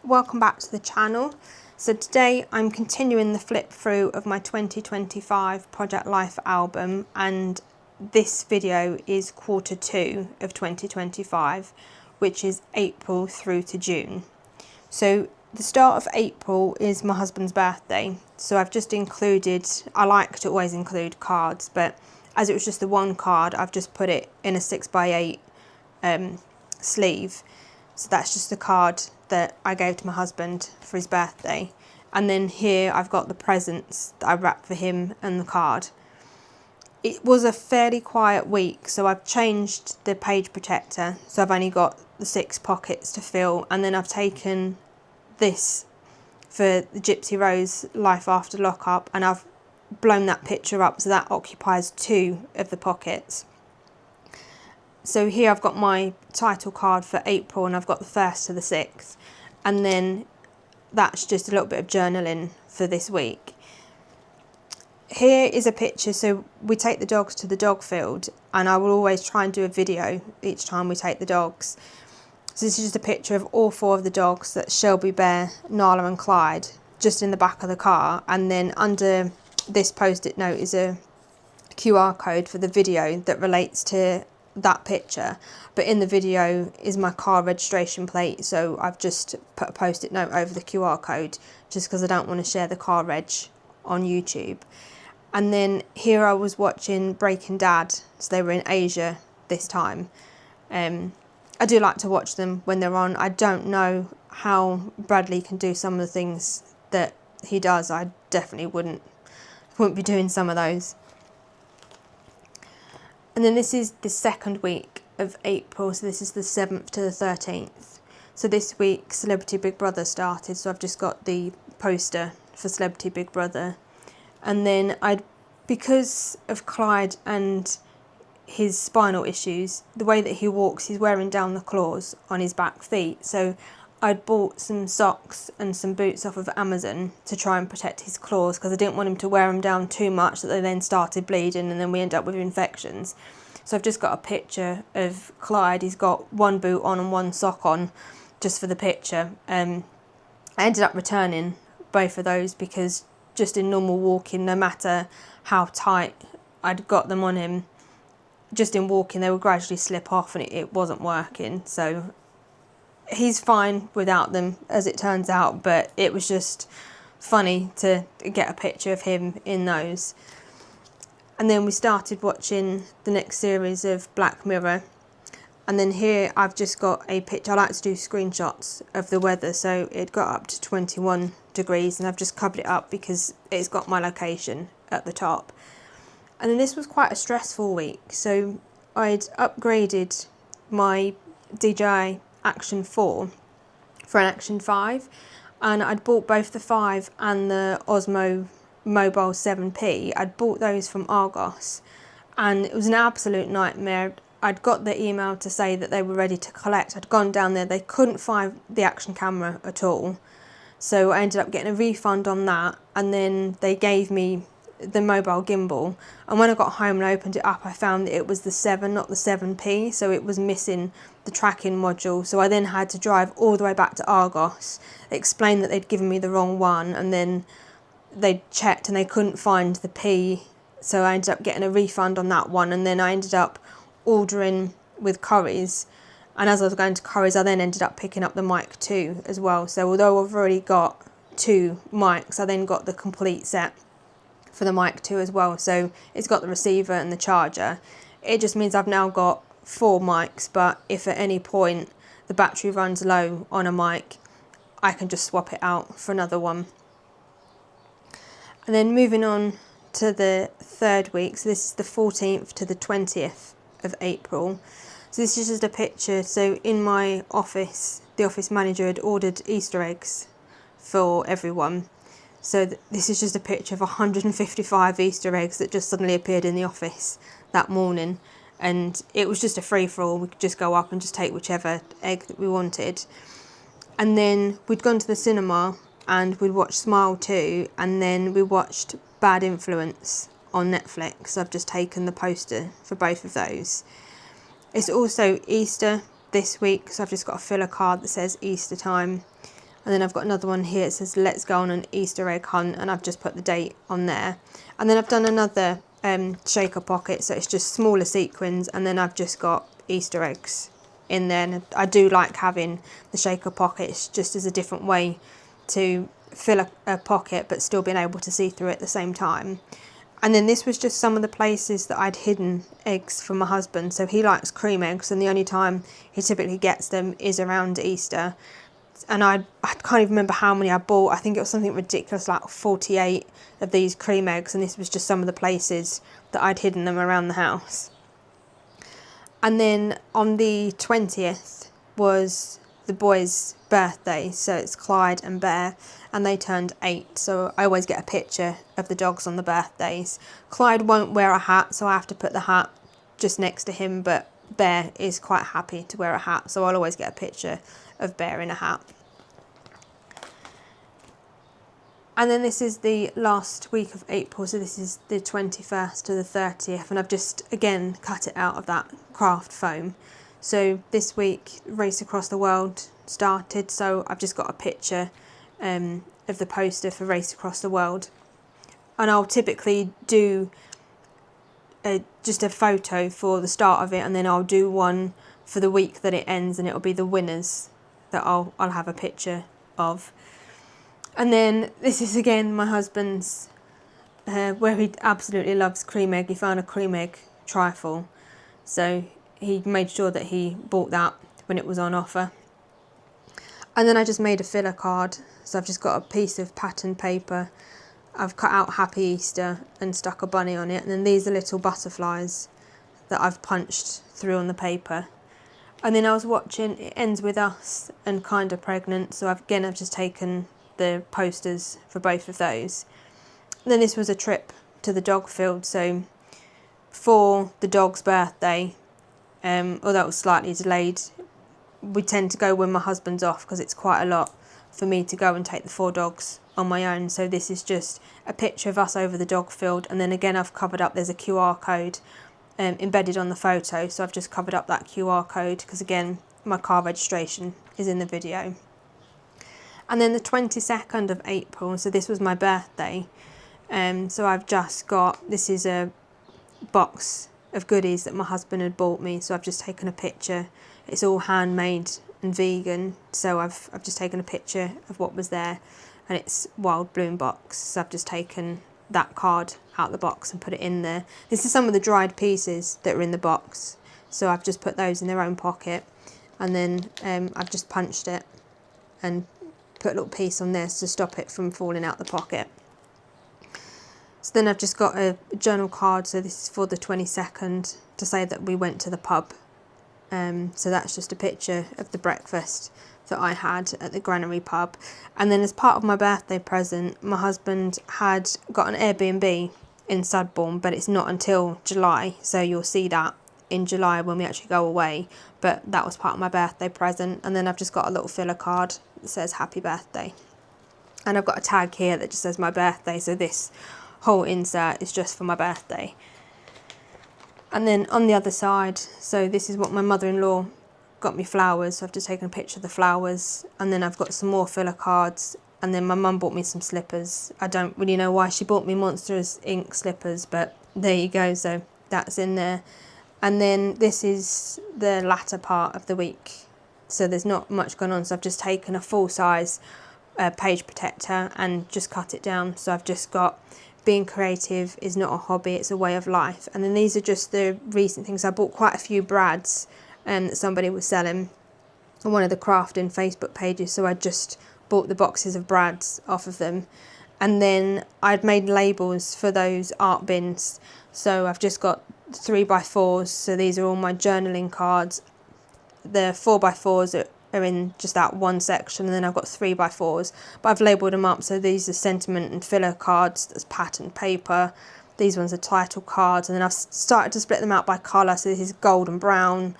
Welcome back to the channel. So today I'm continuing the flip through of my 2025 Project Life album, and this video is quarter 2 of 2025, which is April through to June. So the start of April is my husband's birthday, so I've just included, I like to always include cards, but as it was just the one card, I've just put it in a 6x8 sleeve. So that's just the card that I gave to my husband for his birthday. And then here I've got the presents that I wrapped for him and the card. It was a fairly quiet week, so I've changed the page protector. So I've only got the 6 pockets to fill, and then I've taken this for the Gypsy Rose Life After Lockup, and I've blown that picture up so that occupies 2 of the pockets. So here I've got my title card for April, and I've got the 1st to the 6th, and then that's just a little bit of journaling for this week. Here is a picture, so we take the dogs to the dog field, and I will always try and do a video each time we take the dogs. So this is just a picture of all 4 of the dogs, that's Shelby, Bear, Nala and Clyde, just in the back of the car, and then under this post-it note is a QR code for the video that relates to that picture, but in the video is my car registration plate, so I've just put a post-it note over the QR code just because I don't want to share the car reg on YouTube. And then here I was watching Breaking Dad, so they were in Asia this time. I do like to watch them when they're on. I don't know how Bradley can do some of the things that he does. I definitely wouldn't be doing some of those. And then this is the 2nd week of April, so this is the 7th to the 13th. So this week Celebrity Big Brother started, so I've just got the poster for Celebrity Big Brother. And then because of Clyde and his spinal issues, the way that he walks, he's wearing down the claws on his back feet. So I'd bought some socks and some boots off of Amazon to try and protect his claws, because I didn't want him to wear them down too much that they then started bleeding and then we end up with infections. So I've just got a picture of Clyde. He's got one boot on and one sock on just for the picture. I ended up returning both of those because just in normal walking, no matter how tight I'd got them on him, just in walking they would gradually slip off, and it wasn't working. So he's fine without them, as it turns out, but it was just funny to get a picture of him in those. And then we started watching the next series of Black Mirror, and then here I've just got a picture. I like to do screenshots of the weather, so it got up to 21 degrees, and I've just covered it up because it's got my location at the top. And then this was quite a stressful week, so I'd upgraded my DJI Action 4 for an Action 5, and I'd bought both the 5 and the Osmo Mobile 7P. I'd bought those from Argos, and it was an absolute nightmare. I'd got the email to say that they were ready to collect. I'd gone down there, they couldn't find the action camera at all, so I ended up getting a refund on that, and then they gave me the mobile gimbal, and when I got home and opened it up, I found that it was the 7, not the 7P, so it was missing the tracking module. So I then had to drive all the way back to Argos, explain that they'd given me the wrong one, and then they checked and they couldn't find the P, so I ended up getting a refund on that one. And then I ended up ordering with Curry's, and as I was going to Curry's I then ended up picking up the mic 2 as well. So although I've already got 2 mics, I then got the complete set for the mic 2 as well. So it's got the receiver and the charger. It just means I've now got 4 mics, but if at any point the battery runs low on a mic, I can just swap it out for another one. And then moving on to the 3rd week, so this is the 14th to the 20th of April. So this is just a picture. So in my office, the office manager had ordered Easter eggs for everyone. So this is just a picture of 155 Easter eggs that just suddenly appeared in the office that morning, and it was just a free-for-all. We could just go up and just take whichever egg that we wanted. And then we'd gone to the cinema and we'd watched Smile 2, and then we watched Bad Influence on Netflix. I've just taken the poster for both of those. It's also Easter this week, so I've just got a filler card that says Easter time. And then I've got another one here, it says let's go on an Easter egg hunt, and I've just put the date on there. And then I've done another shaker pocket, so it's just smaller sequins, and then I've just got Easter eggs in there. And I do like having the shaker pockets just as a different way to fill a pocket but still being able to see through it at the same time. And then this was just some of the places that I'd hidden eggs for my husband. So he likes cream eggs, and the only time he typically gets them is around Easter. And I can't even remember how many I bought. I think it was something ridiculous, like 48 of these cream eggs, and this was just some of the places that I'd hidden them around the house. And then on the 20th was the boys' birthday, so it's Clyde and Bear, and they turned 8, so I always get a picture of the dogs on the birthdays. Clyde won't wear a hat, so I have to put the hat just next to him, but Bear is quite happy to wear a hat, so I'll always get a picture of Bear in a hat. And then this is the last week of April, so this is the 21st to the 30th, and I've just again cut it out of that craft foam. So this week Race Across the World started, so I've just got a picture of the poster for Race Across the World, and I'll typically do just a photo for the start of it, and then I'll do one for the week that it ends, and it'll be the winners that I'll have a picture of. And then this is again my husband's, where he absolutely loves cream egg. He found a cream egg trifle, so he made sure that he bought that when it was on offer. And then I just made a filler card, so I've just got a piece of patterned paper. I've cut out Happy Easter and stuck a bunny on it, and then these are little butterflies that I've punched through on the paper. And then I was watching It Ends With Us and Kinda Pregnant, so I've just taken the posters for both of those. And then this was a trip to the dog field, so for the dog's birthday, although it was slightly delayed, we tend to go when my husband's off because it's quite a lot for me to go and take the 4 dogs on my own. So this is just a picture of us over the dog field, and then again I've covered up, there's a QR code embedded on the photo, so I've just covered up that QR code because again my car registration is in the video. And then the 22nd of April, so this was my birthday, so I've just got, this is a box of goodies that my husband had bought me, so I've just taken a picture. It's all handmade and vegan, so I've just taken a picture of what was there, and it's Wild Bloom box, so I've just taken that card out the box and put it in there. This is some of the dried pieces that are in the box, so I've just put those in their own pocket, and then I've just punched it and put a little piece on there to stop it from falling out the pocket. So then I've just got a journal card, so this is for the 22nd, to say that we went to the pub. So that's just a picture of the breakfast that I had at the Granary pub. And then as part of my birthday present, my husband had got an Airbnb in Sudbourne, but it's not until July, so you'll see that in July when we actually go away. But that was part of my birthday present. And then I've just got a little filler card that says happy birthday, and I've got a tag here that just says my birthday, so this whole insert is just for my birthday. And then on the other side, so this is what my mother-in-law got me flowers, so I've just taken a picture of the flowers, and then I've got some more filler cards, and then my mum bought me some slippers. I don't really know why she bought me Monsters Inc. slippers, but there you go, so that's in there. And then this is the latter part of the week, so there's not much going on, so I've just taken a full-size page protector and just cut it down. So I've just got being creative is not a hobby, it's a way of life. And then these are just the recent things. I bought quite a few brads that somebody was selling on one of the crafting Facebook pages, so I just bought the boxes of brads off of them. And then I'd made labels for those art bins, so I've just got 3x4s, so these are all my journaling cards. The 4x4s are in just that one section, and then I've got 3x4s, but I've labelled them up, so these are sentiment and filler cards, that's patterned paper, these ones are title cards, and then I've started to split them out by colour, so this is gold and brown,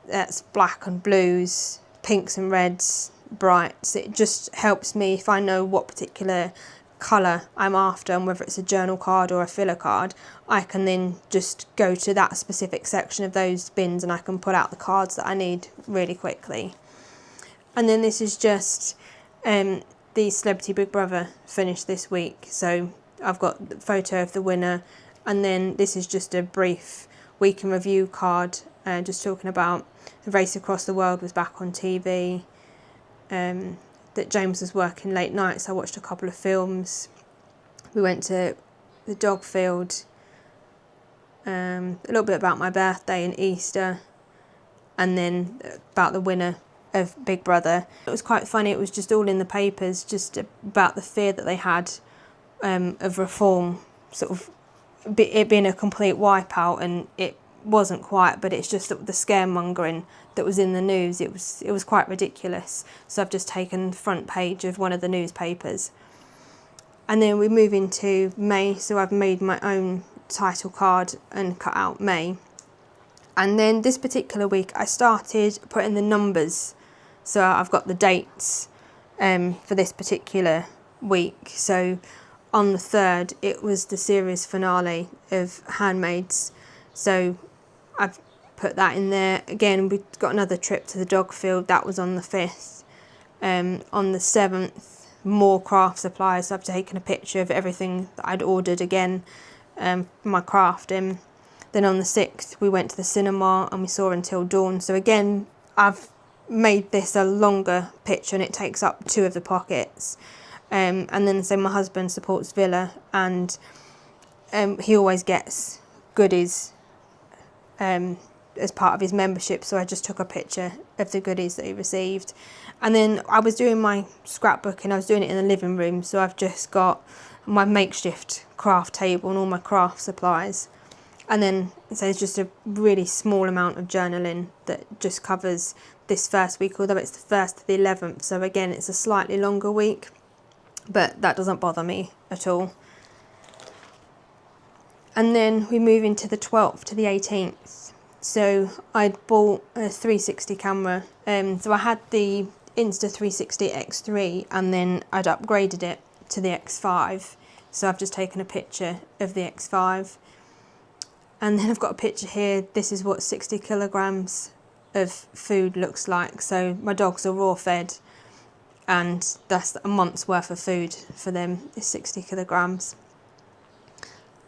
that's black and blues, pinks and reds, brights. It just helps me if I know what particular colour I'm after, and whether it's a journal card or a filler card, I can then just go to that specific section of those bins and I can pull out the cards that I need really quickly. And then this is just The Celebrity Big Brother finished this week, so I've got the photo of the winner, and then this is just a brief week in review card, just talking about the race across the world was back on TV, that James was working late nights. I watched a couple of films. We went to the dog field, a little bit about my birthday and Easter, and then about the winner of Big Brother. It was quite funny. It was just all in the papers, just about the fear that they had of reform, sort of it being a complete wipeout, and it wasn't quite, but it's just that the scaremongering that was in the news, it was quite ridiculous. So I've just taken the front page of one of the newspapers. And then we move into May, so I've made my own title card and cut out May. And then this particular week I started putting the numbers, so I've got the dates for this particular week. So on the 3rd it was the series finale of Handmaids, so I've put that in there. Again, we've got another trip to the dog field, that was on the 5th. On the 7th, more craft supplies, so I've taken a picture of everything that I'd ordered again for my crafting. Then on the 6th we went to the cinema and we saw Until Dawn, so again I've made this a longer picture and it takes up 2 of the pockets. And then so my husband supports Villa, and he always gets goodies as part of his membership, so I just took a picture of the goodies that he received. And then I was doing my scrapbook and I was doing it in the living room, so I've just got my makeshift craft table and all my craft supplies. And then so it's just a really small amount of journaling that just covers this first week, although it's the 1st to the 11th, so again it's a slightly longer week, but that doesn't bother me at all. And then we move into the 12th to the 18th. So I'd bought a 360 camera. So I had the Insta360 X3 and then I'd upgraded it to the X5. So I've just taken a picture of the X5. And then I've got a picture here. This is what 60 kilograms of food looks like. So my dogs are raw fed, and that's a month's worth of food for them, is 60 kilograms.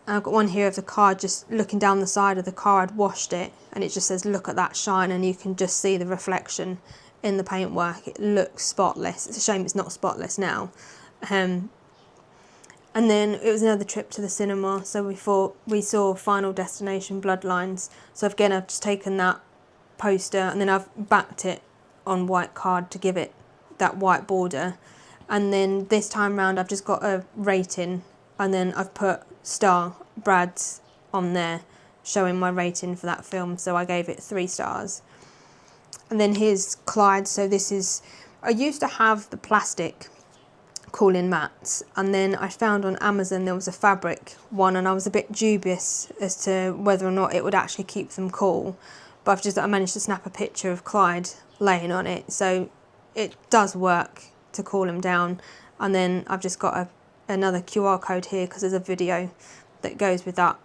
And I've got one here of the car, just looking down the side of the car. I'd washed it and it just says look at that shine, and you can just see the reflection in the paintwork. It looks spotless. It's a shame it's not spotless now. And then it was another trip to the cinema, so we saw Final Destination Bloodlines. So again I've just taken that poster and then I've backed it on white card to give it that white border. And then this time round I've just got a rating, and then I've put star Brad's on there showing my rating for that film, so I gave it 3 stars. And then here's Clyde. So this is, I used to have the plastic cooling mats, and then I found on Amazon there was a fabric one, and I was a bit dubious as to whether or not it would actually keep them cool, but I managed to snap a picture of Clyde laying on it, so it does work to cool them down. And then I've just got another QR code here because there's a video that goes with that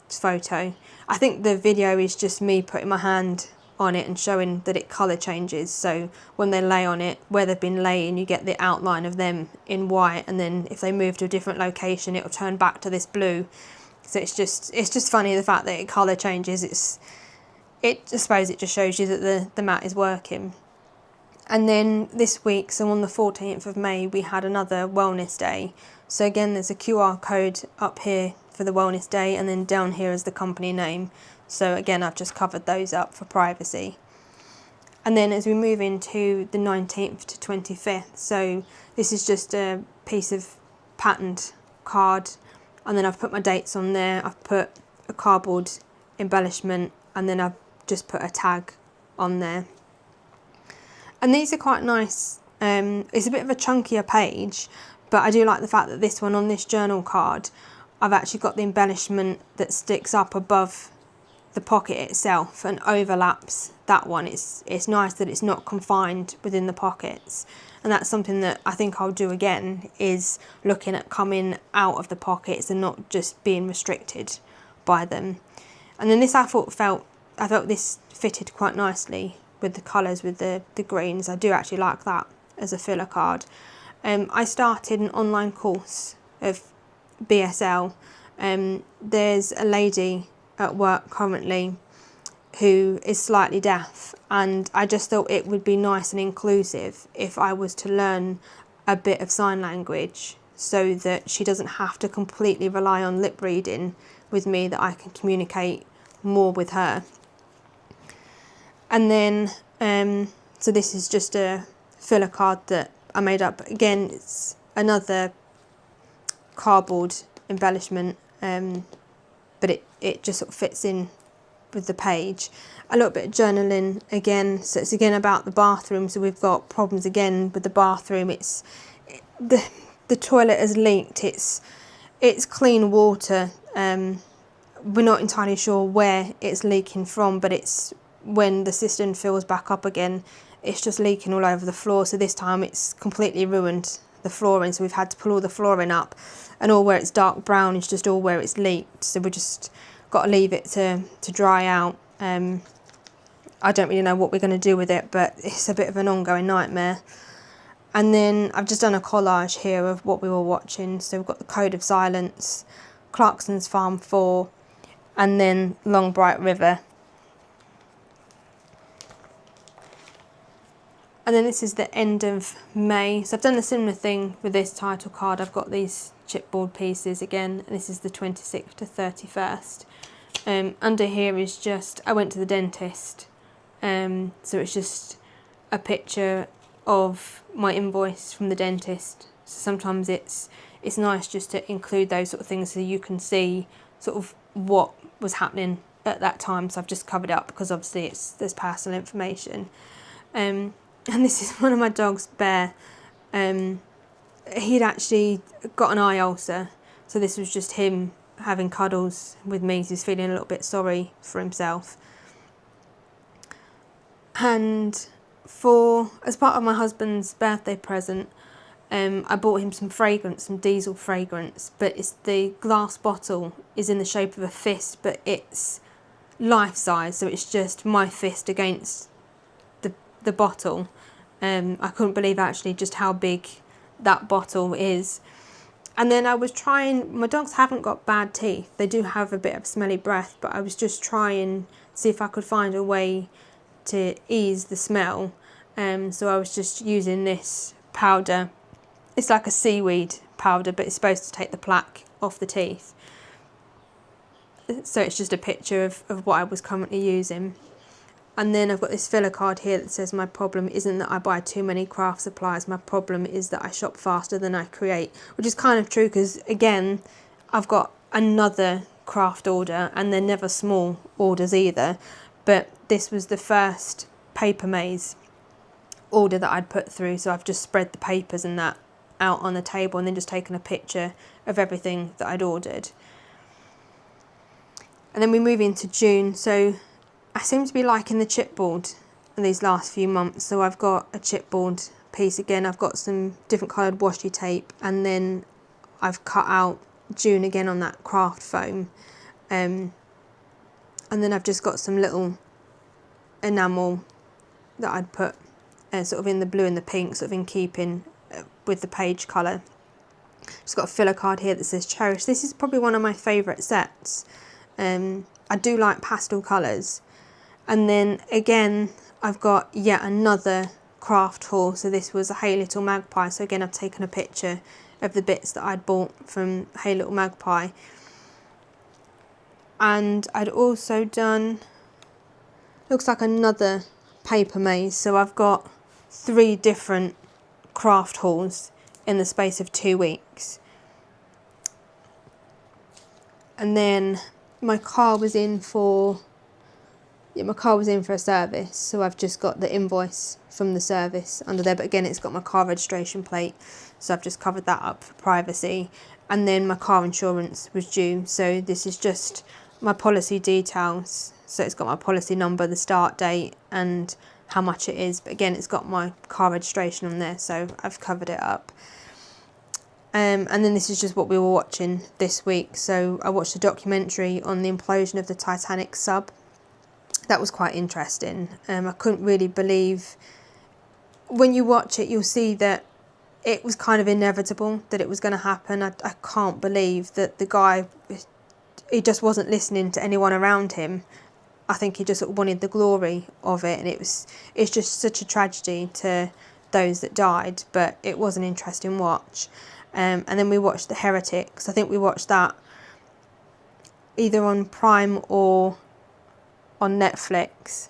photo. I think the video is just me putting my hand on it and showing that it colour changes, so when they lay on it, where they've been laying, you get the outline of them in white, and then if they move to a different location it'll turn back to this blue. So it's just funny, the fact that it colour changes. I suppose it just shows you that the mat is working. And then this week, so on the 14th of May, we had another wellness day. So again, there's a QR code up here for the wellness day, and then down here is the company name. So again, I've just covered those up for privacy. And then as we move into the 19th to 25th, so this is just a piece of patterned card, and then I've put my dates on there. I've put a cardboard embellishment, and then I've just put a tag on there. And these are quite nice. It's a bit of a chunkier page, but I do like the fact that this one, on this journal card, I've actually got the embellishment that sticks up above the pocket itself and overlaps that one. It's nice that it's not confined within the pockets, and that's something that I think I'll do again, is looking at coming out of the pockets and not just being restricted by them. And then this I felt this fitted quite nicely with the colours, with the greens. I do actually like that as a filler card. I started an online course of BSL. There's a lady at work currently who is slightly deaf, and I just thought it would be nice and inclusive if I was to learn a bit of sign language so that she doesn't have to completely rely on lip reading with me, that I can communicate more with her. And then so this is just a filler card that I made up. Again, it's another cardboard embellishment, but it just sort of fits in with the page. A little bit of journaling again, so it's again about the bathroom. So we've got problems again with the bathroom. It's the toilet has leaked. It's clean water. We're not entirely sure where it's leaking from, but it's when the cistern fills back up again, it's just leaking all over the floor. So this time it's completely ruined the flooring, so we've had to pull all the flooring up, and all where it's dark brown is just all where it's leaked. So we just got to leave it to dry out. I don't really know what we're going to do with it, but it's a bit of an ongoing nightmare. And then I've just done a collage here of what we were watching. So we've got The Code of Silence, Clarkson's Farm 4, and then Long Bright River. And then this is the end of May. So I've done a similar thing with this title card. I've got these chipboard pieces again, and this is the 26th to 31st. Under here is just, I went to the dentist. So it's just a picture of my invoice from the dentist. So sometimes it's nice just to include those sort of things so you can see sort of what was happening at that time. So I've just covered it up because obviously there's personal information. And this is one of my dogs, Bear. He'd actually got an eye ulcer, so this was just him having cuddles with me. He's feeling a little bit sorry for himself. And as part of my husband's birthday present, I bought him some fragrance, some diesel fragrance, but it's the glass bottle is in the shape of a fist, but it's life size, so it's just my fist against the bottle. I couldn't believe actually just how big that bottle is. And then I was trying, my dogs haven't got bad teeth, they do have a bit of smelly breath, but I was just trying to see if I could find a way to ease the smell. So I was just using this powder. It's like a seaweed powder, but it's supposed to take the plaque off the teeth. So it's just a picture of what I was currently using. And then I've got this filler card here that says, my problem isn't that I buy too many craft supplies, my problem is that I shop faster than I create. Which is kind of true, because again, I've got another craft order, and they're never small orders either. But this was the first paper maze order that I'd put through, so I've just spread the papers and that out on the table and then just taken a picture of everything that I'd ordered. And then we move into June, so I seem to be liking the chipboard in these last few months. So I've got a chipboard piece again, I've got some different coloured washi tape, and then I've cut out June again on that craft foam. And then I've just got some little enamel that I'd put sort of in the blue and the pink, sort of in keeping with the page colour. Just got a filler card here that says Cherish. This is probably one of my favourite sets. I do like pastel colours. And then again, I've got yet another craft haul. So this was a Hey Little Magpie. So again, I've taken a picture of the bits that I'd bought from Hey Little Magpie. And I'd also done, looks like another paper maze. So I've got 3 different craft hauls in the space of 2 weeks. And then my car was in for a service, so I've just got the invoice from the service under there, but again it's got my car registration plate, so I've just covered that up for privacy. And then my car insurance was due, so this is just my policy details. So it's got my policy number, the start date, and how much it is, but again it's got my car registration on there, so I've covered it up. And then this is just what we were watching this week. So I watched a documentary on the implosion of the Titanic sub. That was quite interesting. I couldn't really believe, when you watch it, you'll see that it was kind of inevitable that it was going to happen. I can't believe that the guy, he just wasn't listening to anyone around him. I think he just sort of wanted the glory of it, and it's just such a tragedy to those that died, but it was an interesting watch. And then we watched The Heretics. I think we watched that either on Prime or on Netflix.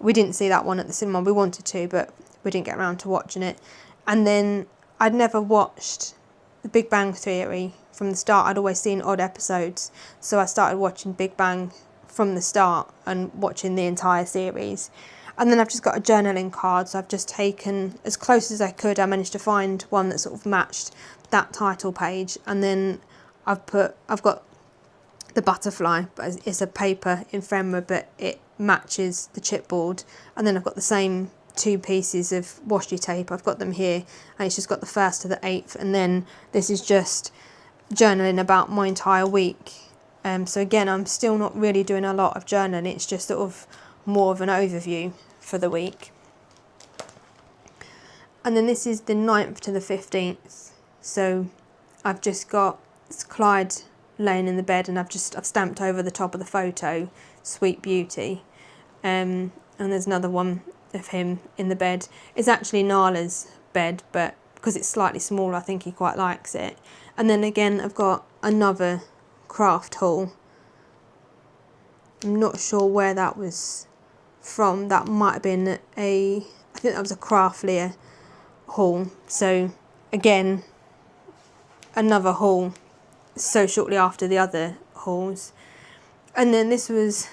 We didn't see that one at the cinema. We wanted to, but we didn't get around to watching it. And then I'd never watched The Big Bang Theory from the start. I'd always seen odd episodes, so I started watching Big Bang from the start and watching the entire series. And then I've just got a journaling card, so I've just taken as close as I could. I managed to find one that sort of matched that title page, and then I've got the butterfly, but it's a paper ephemera, but it matches the chipboard. And then I've got the same 2 pieces of washi tape. I've got them here, and it's just got the 1st to the 8th, and then this is just journaling about my entire week. So again, I'm still not really doing a lot of journaling. It's just sort of more of an overview for the week. And then this is the 9th to the 15th. So I've just got Clyde laying in the bed, and I've stamped over the top of the photo, Sweet Beauty. And there's another one of him in the bed. It's actually Nala's bed, but because it's slightly smaller, I think he quite likes it. And then again, I've got another craft haul. I'm not sure where that was from. That might have been I think that was a Craftlier haul. So again, another haul so shortly after the other hauls. And then this was,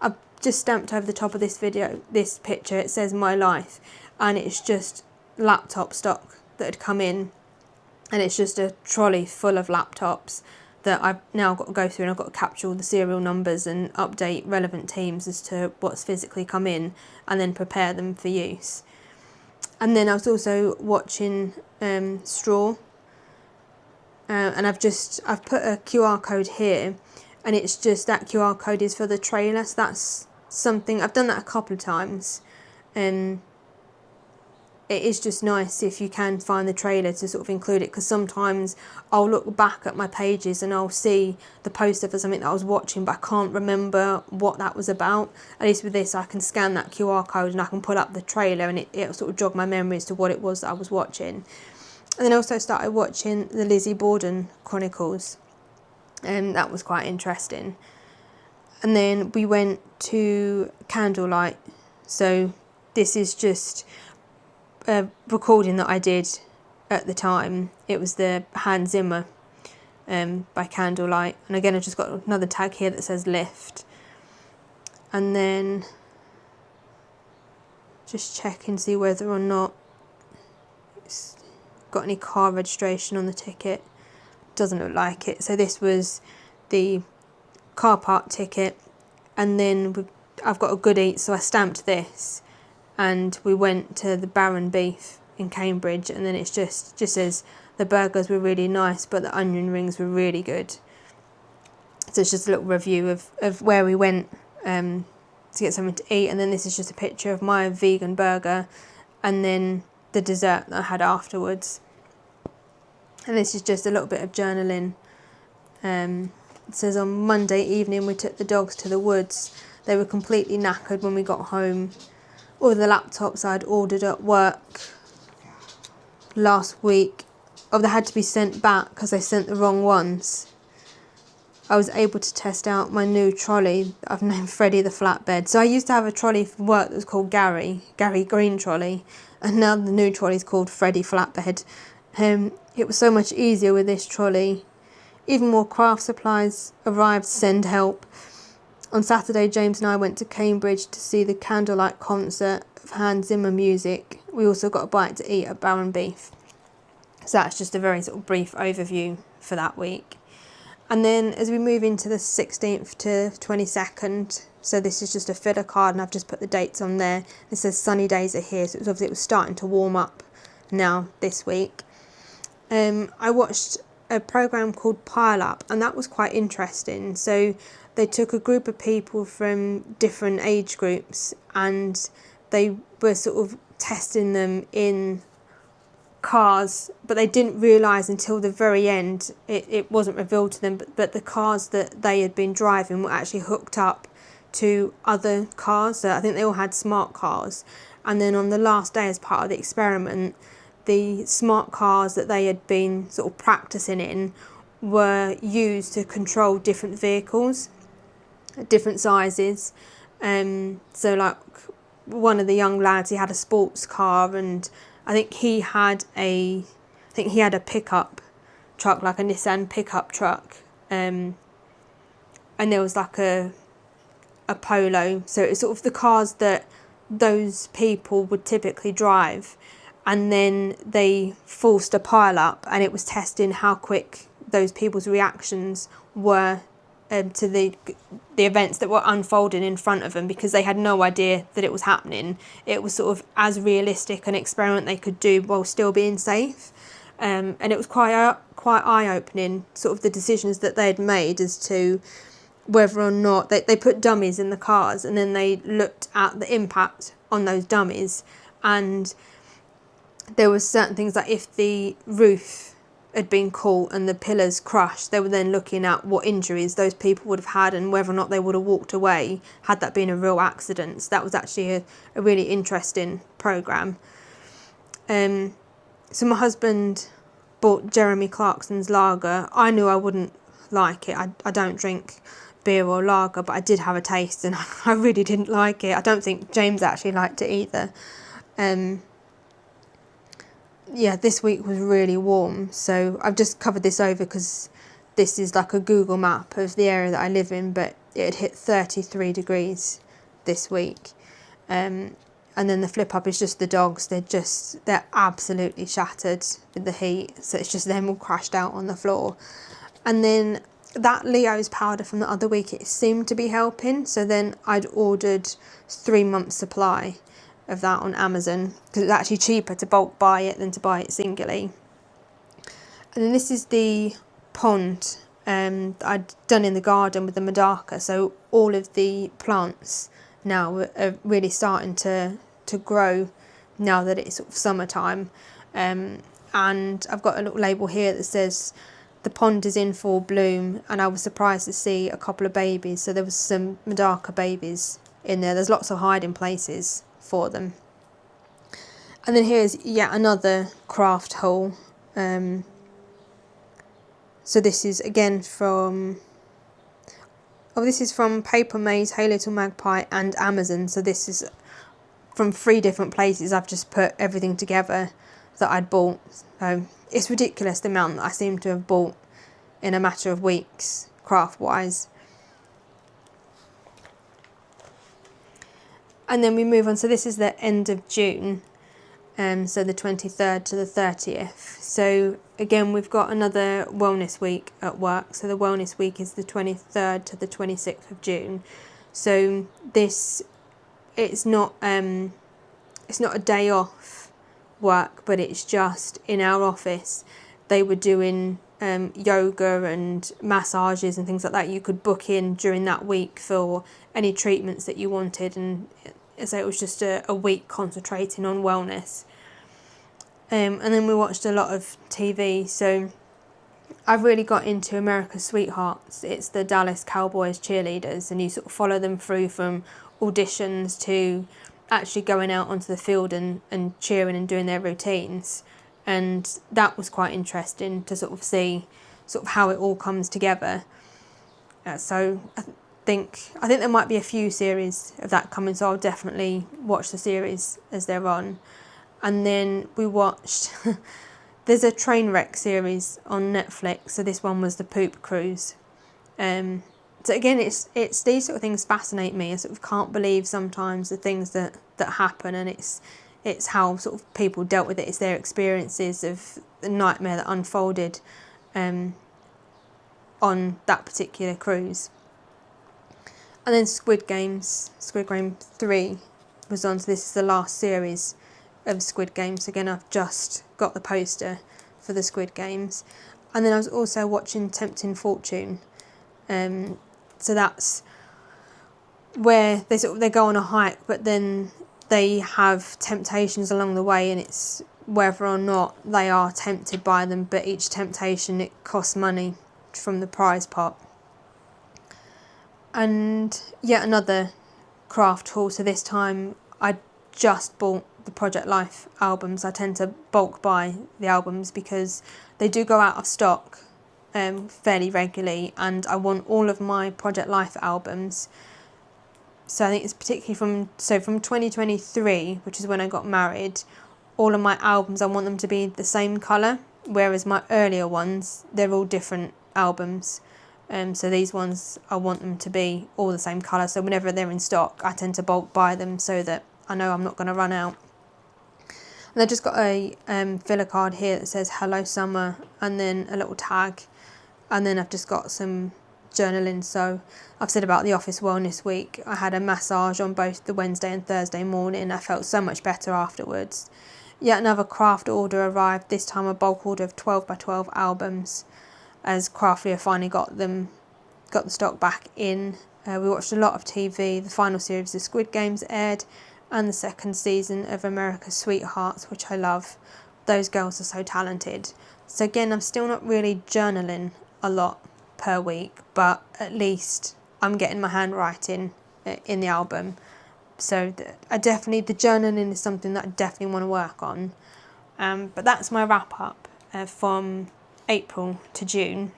I've just stamped over the top of this picture, it says My Life, and it's just laptop stock that had come in, and it's just a trolley full of laptops that I've now got to go through, and I've got to capture all the serial numbers and update relevant teams as to what's physically come in, and then prepare them for use. And then I was also watching Straw, and I've put a QR code here, and it's just that QR code is for the trailer. So that's something, I've done that a couple of times, and it is just nice if you can find the trailer to sort of include it, because sometimes I'll look back at my pages and I'll see the poster for something that I was watching, but I can't remember what that was about. At least with this, I can scan that QR code and I can pull up the trailer, and it'll sort of jog my memory as to what it was that I was watching. And then I also started watching the Lizzie Borden Chronicles, and that was quite interesting. And then we went to Candlelight. So this is just a recording that I did at the time. It was the Hans Zimmer by Candlelight. And again, I've just got another tag here that says Lift. And then just check and see whether or not it's got any car registration on the ticket. Doesn't look like it. So this was the car park ticket, and then I've got a Good Eats, so I stamped this, and we went to the Baron Beef in Cambridge, and then it just says the burgers were really nice, but the onion rings were really good. So it's just a little review of where we went to get something to eat, and then this is just a picture of my vegan burger, and then the dessert that I had afterwards. And this is just a little bit of journaling. It says, on Monday evening we took the dogs to the woods. They were completely knackered when we got home. All the laptops I'd ordered at work last week, they had to be sent back because they sent the wrong ones. I was able to test out my new trolley that I've named Freddie the Flatbed. So I used to have a trolley for work that was called Gary Green Trolley, and now the new trolley is called Freddie Flatbed. It was so much easier with this trolley. Even more craft supplies arrived to send help. On Saturday, James and I went to Cambridge to see the Candlelight concert of Hans Zimmer music. We also got a bite to eat at Baron Beef. So that's just a very sort of brief overview for that week. And then as we move into the 16th to 22nd, so this is just a filler card, and I've just put the dates on there. It says sunny days are here, so it was starting to warm up now this week. I watched a program called Pile Up, and that was quite interesting. So they took a group of people from different age groups, and they were sort of testing them in cars, but they didn't realise until the very end, it wasn't revealed to them, but the cars that they had been driving were actually hooked up to other cars. So I think they all had smart cars, and then on the last day, as part of the experiment, the smart cars that they had been sort of practicing in were used to control different vehicles, different sizes. So like one of the young lads, he had a sports car, and I think he had a pickup truck, like a Nissan pickup truck, and there was like a Polo. So it's sort of the cars that those people would typically drive, and then they forced a pile up, and it was testing how quick those people's reactions were to the events that were unfolding in front of them, because they had no idea that it was happening. It was sort of as realistic an experiment they could do while still being safe, and it was quite eye-opening, sort of the decisions that they had made as to whether or not they put dummies in the cars, and then they looked at the impact on those dummies, and there was certain things like if the roof had been caught and the pillars crushed, they were then looking at what injuries those people would have had and whether or not they would have walked away had that been a real accident. So that was actually a really interesting programme. So my husband bought Jeremy Clarkson's lager. I knew I wouldn't like it. I don't drink beer or lager, but I did have a taste and I really didn't like it. I don't think James actually liked it either. Yeah, this week was really warm, so I've just covered this over because this is like a Google map of the area that I live in, but it had hit 33 degrees this week. And then the flip up is just the dogs. They're absolutely shattered with the heat, so it's just them all crashed out on the floor. And then that Leo's powder from the other week, it seemed to be helping, so then I'd ordered 3 months supply of that on Amazon, because it's actually cheaper to bulk buy it than to buy it singly. And then this is the pond that I'd done in the garden with the Medaka, so all of the plants now are really starting to grow now that it's sort of summertime. And I've got a little label here that says the pond is in full bloom, and I was surprised to see a couple of babies, so there was some Medaka babies in there. There's lots of hiding places for them. And then here's yet another craft haul. So this is again from Paper Maze, Hey Little Magpie and Amazon. So this is from 3 different places. I've just put everything together that I'd bought. So it's ridiculous the amount that I seem to have bought in a matter of weeks, craft wise. And then we move on, so this is the end of June, so the 23rd to the 30th. So again, we've got another wellness week at work. So the wellness week is the 23rd to the 26th of June. So it's not a day off work, but it's just in our office. They were doing yoga and massages and things like that. You could book in during that week for any treatments that you wanted, and so it was just a week concentrating on wellness. And then we watched a lot of TV. So I've really got into America's Sweethearts. It's the Dallas Cowboys cheerleaders, and you sort of follow them through from auditions to actually going out onto the field and cheering and doing their routines. And that was quite interesting to sort of see sort of how it all comes together. So I think there might be a few series of that coming, so I'll definitely watch the series as they're on. And then we watched there's a train wreck series on Netflix, so this one was the Poop Cruise. So again, it's these sort of things fascinate me. I sort of can't believe sometimes the things that happen, and it's how sort of people dealt with it. It's their experiences of the nightmare that unfolded on that particular cruise. And then Squid Game 3 was on, so this is the last series of Squid Games. Again, I've just got the poster for the Squid Games. And then I was also watching Tempting Fortune. So that's where they go on a hike, but then they have temptations along the way, and it's whether or not they are tempted by them, but each temptation, it costs money from the prize pot. And yet another craft haul, so this time I just bought the Project Life albums. I tend to bulk buy the albums because they do go out of stock fairly regularly, and I want all of my Project Life albums. So I think it's particularly from 2023, which is when I got married, all of my albums, I want them to be the same colour, whereas my earlier ones, they're all different albums. So these ones, I want them to be all the same colour, so whenever they're in stock, I tend to bulk buy them so that I know I'm not going to run out. And I've just got a filler card here that says Hello Summer, and then a little tag, and then I've just got some journaling. So I've said about the office wellness week, I had a massage on both the Wednesday and Thursday morning. I felt so much better afterwards. Yet another craft order arrived, this time a bulk order of 12 by 12 albums, as Craftly have finally got the stock back in. We watched a lot of TV. The final series of Squid Games aired, and the second season of America's Sweethearts, which I love. Those girls are so talented. So again, I'm still not really journaling a lot per week, but at least I'm getting my handwriting in the album. So the journaling is something that I definitely want to work on. But that's my wrap up from April to June.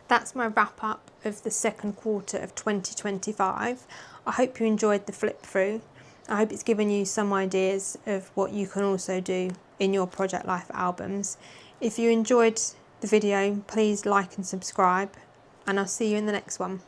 That's my wrap up of the second quarter of 2025. I hope you enjoyed the flip through. I hope it's given you some ideas of what you can also do in your Project Life albums. If you enjoyed the video, please like and subscribe, and I'll see you in the next one.